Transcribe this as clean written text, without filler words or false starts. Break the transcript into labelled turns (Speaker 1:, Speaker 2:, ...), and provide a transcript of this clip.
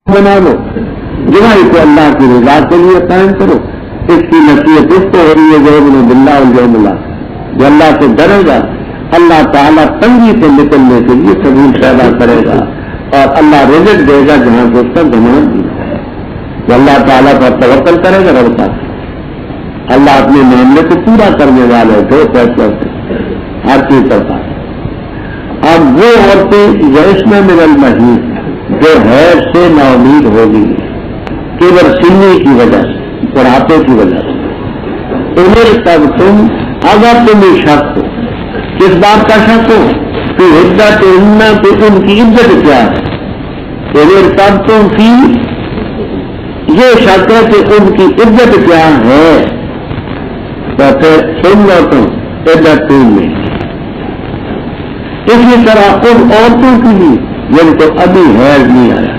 Speaker 1: بنا لو، جماعی کو اللہ کی رضا کے لیے قائم کرو. اس کی نصیحت اس کو ہو رہی ہے جو باللہ الجوم اللہ، جو اللہ سے ڈرے گا اللہ تعالیٰ تنگی سے نکلنے کے لیے سبیل پیدا کرے گا اور اللہ رزق دے گا جہاں سے اس کا ضمانت دی ہے. جو اللہ تعالیٰ پر توکل کرے گا رب کا اللہ اپنے معاملے کو پورا کرنے والے جو فیصلہ سے ہر چیز کرتا ہے. اب وہ عورتیں یشنا من المحیط جو حیض سے نا امید ہوگی کیبل سننے کی وجہ سے، بڑھاپے کی وجہ سے، انہیں تب تم اگر تمہیں شک ہو، کس بات کا شک ہو کہ عدت پہ ان کی عزت کیا ہے، انہیں تب تم کی یہ شک ہے کہ ان کی عزت کیا ہے، تو پھر سن لو تم عدت میں. اسی طرح ان عورتوں کی بھی جن کو ابھی حیض نہیں آیا